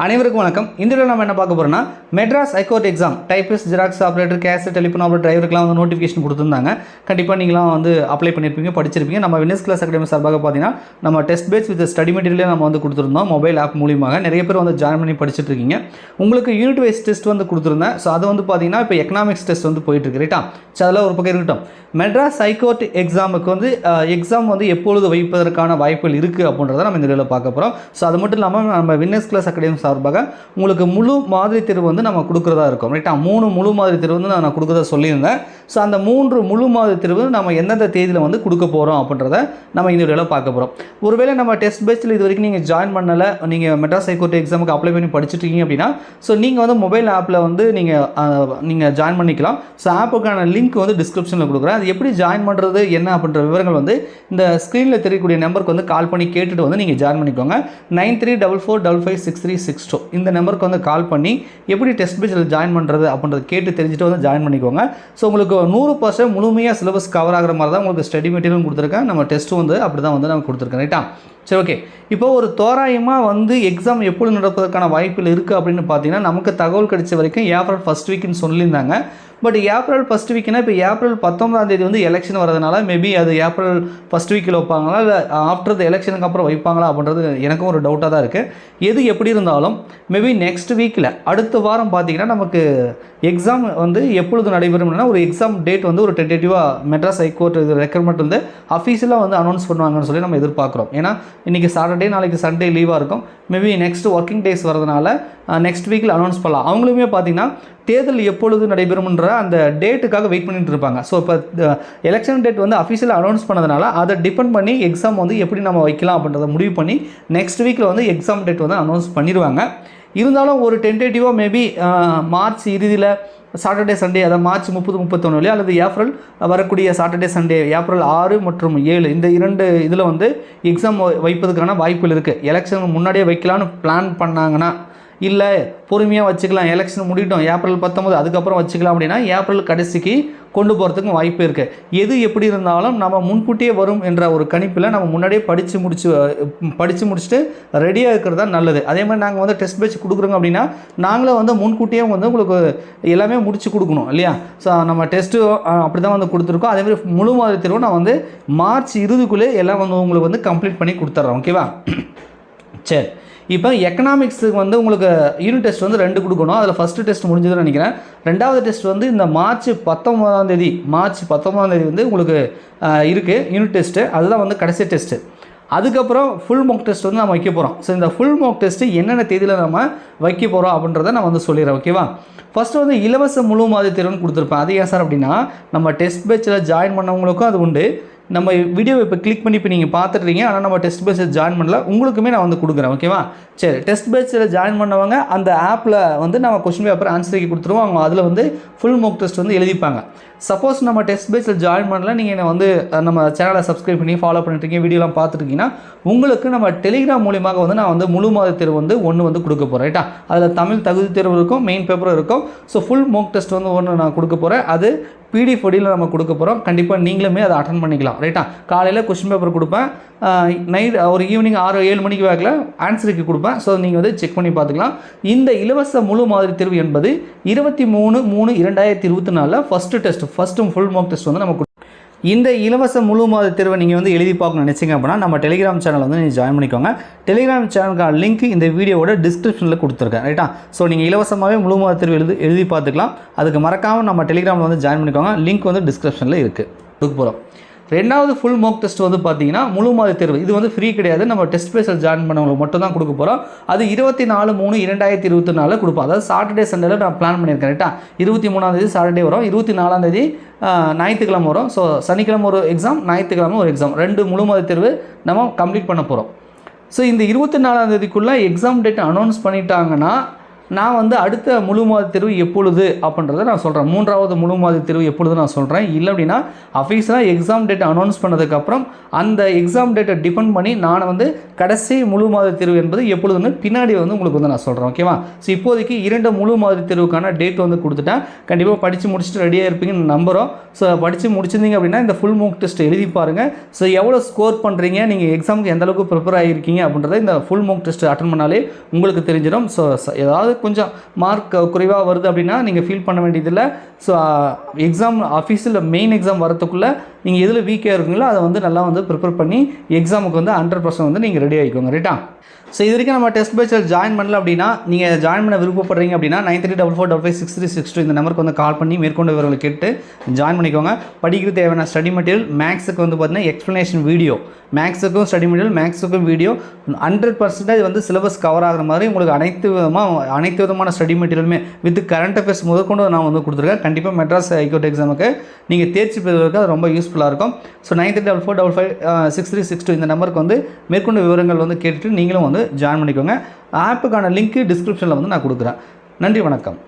அனைவருக்கும் வணக்கம். இந்த வீடியோல நம்ம என்ன பார்க்க போறோம்னா Madras high court exam typist, xerox operator, cassette, telephone operator, டிரைவருக்குலாம் வந்து நோட்டிஃபிகேஷன் கொடுத்துருந்தாங்க. கண்டிப்பாக நீங்களாம் வந்து அப்ளை பண்ணியிருப்பீங்க, படிச்சிருப்பீங்க. நம்ம வின்னர்ஸ் கிளாஸ் அகாடமி சார்பாக பார்த்தீங்கன்னா நம்ம டெஸ்ட் பேஸ் வித் ஸ்டடி மெட்டீரியலே நம்ம வந்து கொடுத்துருந்தோம் மொபைல் ஆப் மூலியமாக. நிறைய பேர் வந்து ஜாயின் பண்ணி படிச்சுட்டு இருக்கீங்க. உங்களுக்கு யூனிட் வைஸ் டெஸ்ட் வந்து கொடுத்துருந்தேன். ஸோ அது வந்து பார்த்தீங்கன்னா இப்போ எக்கனாமிக்ஸ் டெஸ்ட் வந்து போயிட்டு இருக்கு, ரைட்டா? ஸோ அதெல்லாம் ஒரு பக்கம் இருக்கட்டும். மெட்ராஸ் ஹைகோர்ட் எக்ஸாமுக்கு வந்து எக்ஸாம் வந்து எப்பொழுது வைப்பதற்கான வாய்ப்புகள் இருக்குது அப்படின்றத நம்ம இந்த வீடியோவில் பார்க்க போகிறோம். ஸோ அது மட்டும் இல்லாமல் நம்ம வின்னர்ஸ் கிளாஸ் அகாடமி சார்பாக உங்களுக்கு முழு மாதிரி தேர்வு வந்து நம்ம கொடுக்குறதா இருக்கும், ரைட்டா? 3 முழு மாதிரி தேர்வு வந்து நான் கொடுக்குறதா சொல்லியிருந்தேன். ஸோ அந்த 3 முழு மாதிரி தேர்வு நம்ம எந்தெந்த தேதியில் வந்து கொடுக்க போகிறோம் அப்படின்றத நம்ம இந்த வீடியோவில் பார்க்க போகிறோம். ஒருவேளை நம்ம டெஸ்ட் பேஸில் இது வரைக்கும் நீங்கள் ஜாயின் பண்ணலை, நீங்கள் மெட்ராஸ் ஹைகோர்ட் எக்ஸாமுக்கு அப்ளை பண்ணி படிச்சுட்ருக்கீங்க அப்படின்னா ஸோ நீங்கள் வந்து மொபைல் ஆப்பில் வந்து நீங்கள் ஜாயின் பண்ணிக்கலாம். ஸோ ஆப்புக்கான லிங்க் வந்து டிஸ்கிரிப்ஷனில் கொடுக்குறேன். அது எப்படி ஜாயின் பண்ணுறது என்ன அப்படின்ற விவரங்கள் வந்து இந்த ஸ்க்ரீனில் தெரியக்கூடிய நம்பருக்கு வந்து கால் பண்ணி கேட்டுட்டு வந்து நீங்கள் ஜாயின் பண்ணிக்கோங்க. 9344556362 இந்த நம்பருக்கு வந்து கால் பண்ணி எப்படி டெஸ்ட் பேஸில் ஜாயின் பண்ணுறது அப்படின்றத கேட்டு தெரிஞ்சுட்டு வந்து ஜாயின் பண்ணிக்கோங்க. ஸோ உங்களுக்கு 100% முழுமையாக சிலபஸ் கவர் ஆகிற மாதிரி தான் உங்களுக்கு ஸ்டடி மெட்டீரியல் கொடுத்துருக்கேன். நம்ம டெஸ்ட்டும் வந்து அப்படி தான் வந்து நம்ம கொடுத்துருக்கேன், ரைட்டா? சரி, ஓகே. இப்போ ஒரு தோராயமாக வந்து எக்ஸாம் எப்பொழுது நடப்பதற்கான வாய்ப்பில் இருக்குது அப்படின்னு பார்த்தீங்கன்னா நமக்கு தகவல் கிடைச்ச வரைக்கும் ஏப்ரல் ஃபர்ஸ்ட் வீக்குன்னு சொல்லியிருந்தாங்க. பட் ஏப்ரல் ஃபர்ஸ்ட் வீக்குனா இப்போ ஏப்ரல் 19ஆம் தேதி வந்து எலெக்ஷன் வரதுனால மேபி அது ஏப்ரல் ஃபர்ஸ்ட் வீக்கில் வைப்பாங்களா இல்லை ஆஃப்டர் த எலெக்ஷனுக்கு அப்புறம் வைப்பாங்களா அப்படின்றது எனக்கும் ஒரு டவுட்டாக தான் இருக்குது. எது எப்படி இருந்தாலும் மேபி நெக்ஸ்ட் வீக்கில் அடுத்த வாரம் பார்த்தீங்கன்னா நமக்கு எக்ஸாம் வந்து எப்பொழுது நடைபெறும்னா ஒரு எக்ஸாம் டேட் வந்து ஒரு டென்டேட்டிவாக மெட்ராஸ் ஹைகோர்ட் இது ரெக்ரூட்மெண்ட் வந்து அஃபீஷியலாக வந்து அனௌன்ஸ் பண்ணுவாங்கன்னு சொல்லி நம்ம எதிர்பார்க்குறோம். ஏன்னா இன்றைக்கி சாட்டர்டே, நாளைக்கு சண்டே லீவாக இருக்கும். மேபி நெக்ஸ்ட் ஒர்க்கிங் டேஸ் வரதுனால நெக்ஸ்ட் வீக்கில் அனௌன்ஸ் பண்ணலாம். அவங்களுமே பார்த்தீங்கன்னா தேர்தல் எப்பொழுது நடைபெறும்ன்ற அந்த டேட்டுக்காக வெயிட் பண்ணிட்டு இருப்பாங்க. ஸோ இப்போ எலெக்ஷன் டேட் வந்து அஃபீஷியலாக அனௌன்ஸ் பண்ணதுனால அதை டிபெண்ட் பண்ணி எக்ஸாம் வந்து எப்படி நம்ம வைக்கலாம் அப்படின்றத முடிவு பண்ணி நெக்ஸ்ட் வீக்கில் வந்து எக்ஸாம் டேட் வந்து அனௌன்ஸ் பண்ணிடுவாங்க. இருந்தாலும் ஒரு டென்டேட்டிவாக மேபி மார்ச் இறுதியில் சாட்டர்டே சண்டே, அதாவது மார்ச் 30, 31 அல்லது ஏப்ரல் வரக்கூடிய சாட்டர்டே சண்டே ஏப்ரல் 6 மற்றும் 7 இந்த 2 இதில் வந்து எக்ஸாம் வைப்பதற்கான வாய்ப்புகள் இருக்குது. எலெக்ஷன் முன்னாடியே வைக்கலான்னு பிளான் பண்ணாங்கன்னா, இல்லை பொறுமையாக வச்சுக்கலாம், எலெக்ஷன் முடியட்டும் ஏப்ரல் 19 அதுக்கப்புறம் வச்சுக்கலாம் அப்படின்னா ஏப்ரல் கடைசிக்கு கொண்டு போகிறதுக்கும் வாய்ப்பு இருக்குது. எது எப்படி இருந்தாலும் நம்ம முன்கூட்டியே வரும் என்ற ஒரு கணிப்பில் நம்ம முன்னாடியே படித்து முடிச்சுட்டு ரெடியாக இருக்கிறது தான் நல்லது. அதே மாதிரி நாங்கள் வந்து டெஸ்ட் பேட்ச் கொடுக்குறோங்க அப்படின்னா நாங்களும் வந்து முன்கூட்டியே வந்து உங்களுக்கு எல்லாமே முடிச்சு கொடுக்கணும் இல்லையா? ஸோ நம்ம டெஸ்ட்டு அப்படி தான் வந்து கொடுத்துருக்கோம். அதேமாதிரி முழு மாதிரி தேர்வு நான் வந்து மார்ச் இறுதிக்குள்ளே எல்லாம் வந்து உங்களுக்கு வந்து கம்ப்ளீட் பண்ணி கொடுத்துட்றோம், ஓகேவா? சரி, இப்போ எக்கனாமிக்ஸுக்கு வந்து உங்களுக்கு யூனிட் டெஸ்ட் வந்து 2 கொடுக்கணும். அதில் ஃபஸ்ட்டு டெஸ்ட் முடிஞ்சதுன்னு நினைக்கிறேன். ரெண்டாவது டெஸ்ட் வந்து இந்த மார்ச் 19ஆம் தேதி வந்து உங்களுக்கு இருக்குது யூனிட் டெஸ்ட்டு. அதுதான் வந்து கடைசி டெஸ்ட்டு. அதுக்கப்புறம் ஃபுல் மார்க் டெஸ்ட் வந்து நம்ம வைக்க போகிறோம். ஸோ இந்த ஃபுல் மார்க் டெஸ்ட்டு என்னென்ன தேதியில் நம்ம வைக்க போகிறோம் அப்படின்றத நான் வந்து சொல்லிடுறேன், ஓகேவா? ஃபஸ்ட்டு வந்து இலவச முழு மாதிரி தேர்வுன்னு கொடுத்துருப்பேன். அது ஏன் சார் அப்படின்னா நம்ம டெஸ்ட் பேட்சில் ஜாயின் பண்ணவங்களுக்கும் அது உண்டு. நம்ம வீடியோவை இப்போ கிளிக் பண்ணி இப்போ நீங்கள் பார்த்துட்றீங்க, ஆனால் நம்ம டெஸ்ட் பேட்சில் ஜாயின் பண்ணல, உங்களுக்குமே நான் வந்து கொடுக்குறேன், ஓகேவா? சரி, டெஸ்ட் பேட்சில் ஜாயின் பண்ணவங்க அந்த ஆப்பில் வந்து நம்ம கொஸ்டின் பேப்பர் ஆன்சருக்கு கொடுத்துருவோம். அவங்க அதில் வந்து ஃபுல் மார்க் டெஸ்ட் வந்து எழுதிப்பாங்க. சப்போஸ் நம்ம டெஸ்ட் பேட்சில் ஜாயின் பண்ணல, நீங்கள் வந்து நம்ம சேனலை சப்ஸ்கிரைப் பண்ணி ஃபாலோ பண்ணிட்டுருக்கீங்க, வீடியோலாம் பார்த்துருக்கீங்கன்னா உங்களுக்கு நம்ம டெலிகிராம் மூலியமாக வந்து நான் வந்து முழு மாதிரி தேர்வு வந்து ஒன்று வந்து கொடுக்க போகிறேன், ரைட்டா? அதில் தமிழ் தகுதி தேர்வு இருக்கும், மெயின் பேப்பரும் இருக்கும். ஸோ ஃபுல் மார்க் டெஸ்ட் வந்து ஒன்று நான் கொடுக்க போகிறேன். அது பிடிஎஃப் வடிவில் நம்ம கொடுக்க போகிறோம். கண்டிப்பாக நீங்களுமே அதை அட்டன் பண்ணிக்கலாம், ரைட்டா? காலையில் கொஸ்டின் பேப்பர் கொடுப்பேன், நைட் ஒரு ஈவினிங் 6-7 மணிக்கு வாக்கில் ஆன்சருக்கு கொடுப்பேன். ஸோ நீங்கள் வந்து செக் பண்ணி பார்த்துக்கலாம். இந்த இலவச முழு மாதிரி தேர்வு என்பது 23/3/2024 ஃபஸ்ட்டு ஃபுல் மார்க் டெஸ்ட் வந்து நம்ம இந்த இலவச முழு மாத தேர்வை நீங்கள் வந்து எழுதி பார்க்கணும்னு நினச்சிங்க அப்படின்னா நம்ம டெலிகிராம் சேனல் வந்து நீங்கள் ஜாயின் பண்ணிக்கோங்க. டெலிகிராம் சேனலுக்கான லிங்க் இந்த வீடியோவோட டிஸ்கிரிப்ஷனில் கொடுத்துருக்கேன், ரைட்டா? ஸோ நீங்கள் இலவசமாகவே முழு மாத தேர்வு எழுதி பார்த்துக்கலாம். அதுக்கு மறக்காமல் நம்ம டெலிகிராமில் வந்து ஜாயின் பண்ணிக்கோங்க. லிங்க் வந்து டிஸ்கிரிப்ஷனில் இருக்குது, கொடுக்க போகிறோம். ரெண்டாவது ஃபுல் மார்க் டெஸ்ட் வந்து பார்த்தீங்கன்னா முழு மாதிரி தேர்வு. இது வந்து ஃப்ரீ கிடையாது, நம்ம டெஸ்ட் பேஸில் ஜாயின் பண்ணவங்களுக்கு மட்டும் தான் கொடுக்க போகிறோம். அது 24/3/2024 கொடுப்போம். அதாவது சாட்டர்டே சண்டேல நான் பிளான் பண்ணியிருக்கேன், ரைட்டா? 23ஆம் தேதி சாட்டர்டே வரும், 24ஆம் தேதி ஞாயிற்றுக்கிழமை வரும். ஸோ சனிக்கிழமை ஒரு எக்ஸாம், ஞாயிற்றுக்கிழமை ஒரு எக்ஸாம், 2 முழு மாதிரி தேர்வு நம்ம கம்ப்ளீட் பண்ண போகிறோம். ஸோ இந்த 24ஆம் தேதிக்குள்ளே எக்ஸாம் டேட் அனௌன்ஸ் பண்ணிட்டாங்கன்னா நான் வந்து அடுத்த முழு மாத தேர்வு எப்பொழுது அப்படின்றத நான் சொல்கிறேன். 3வது முழு மாத தேர்வு எப்பொழுது நான் சொல்கிறேன். இல்லை அப்படின்னா அஃபீஷியலாக எக்ஸாம் டேட் அனௌன்ஸ் பண்ணதுக்கப்புறம் அந்த எக்ஸாம் டேட்டை டிபெண்ட் பண்ணி நான் வந்து கடைசி முழு மாத தேர்வு என்பது எப்பொழுதுன்னு பின்னாடி வந்து உங்களுக்கு வந்து நான் சொல்கிறேன். ஓகேவா? ஸோ இப்போதைக்கு 2 முழு மாத தேர்வுக்கான டேட் வந்து கொடுத்துட்டேன். கண்டிப்பாக படித்து முடிச்சுட்டு ரெடியாக இருப்பீங்கன்னு நம்புகிறோம். ஸோ படித்து முடிச்சிருந்தீங்க அப்படின்னா இந்த ஃபுல் மூக் டெஸ்ட் எழுதி பாருங்கள். ஸோ எவ்வளோ ஸ்கோர் பண்ணுறீங்க, நீங்கள் எக்ஸாமுக்கு எந்த அளவுக்கு ப்ரிப்பேர் ஆகியிருக்கீங்க அப்படின்றத இந்த ஃபுல் மூக் டெஸ்ட் அட்டன் பண்ணாலே உங்களுக்கு தெரிஞ்சிடும். ஸோ ஏதாவது கொஞ்சம் மார்க் குறைவாக வருது அப்படின்னா நீங்கள் ஃபீல் பண்ண வேண்டியதில்லை. ஸோ எக்ஸாம் ஆஃபீஸில் மெயின் எக்ஸாம் வரத்துக்குள்ளே நீங்கள் எதில் வீக்காக இருக்கீங்களோ அதை வந்து நல்லா வந்து ப்ரிப்பேர் பண்ணி எக்ஸாமுக்கு வந்து 100% வந்து நீங்கள் ரெடி ஆகிக்கோங்க. ரைட்டா? ஸோ இது வரைக்கும் நம்ம டெஸ்ட் பேட்சில் ஜாயின் பண்ணல அப்படின்னா நீங்கள் ஜாயின் பண்ண விருப்பப்படுறீங்க அப்படின்னா 9344556362 இந்த நம்பருக்கு வந்து கால் பண்ணி மேற்கொண்டு விவரங்களை கேட்டு ஜாயின் பண்ணிக்கோங்க. படிக்கிறது தேவையான ஸ்டடி மெட்டீரியல் மேக்ஸுக்கு வந்து பார்த்தீங்கன்னா எக்ஸ்ப்ளனேஷன் வீடியோ, மேக்ஸுக்கும் ஸ்டடி மெட்டீரியல் மேக்ஸுக்கும் வீடியோ 100% வந்து சிலபஸ் கவர் ஆகிற மாதிரி உங்களுக்கு அனைத்து விதமான ஸ்டடி மெட்டீரியலுமே வித் கரண்ட் அஃபேர்ஸ் முதற்கொண்டு நான் வந்து கொடுத்துருக்கேன். கண்டிப்பாக மெட்ராஸ் ஹைகோர்ட் எக்ஸாமுக்கு நீங்கள் தேர்ச்சி பெறுவதற்கு அது ரொம்ப யூஸ்ஃபுல்லாக இருக்கும். ஸோ 9344556362 இந்த நம்பருக்கு வந்து மேற்கொண்டு விவரங்கள் வந்து கேட்டுட்டு நீங்களும் வந்து ஜாயின் பண்ணிக்கோங்க. ஆப்புக்கான லிங்க்கு டிஸ்கிரிப்ஷனில் வந்து நான் கொடுக்குறேன். நன்றி, வணக்கம்.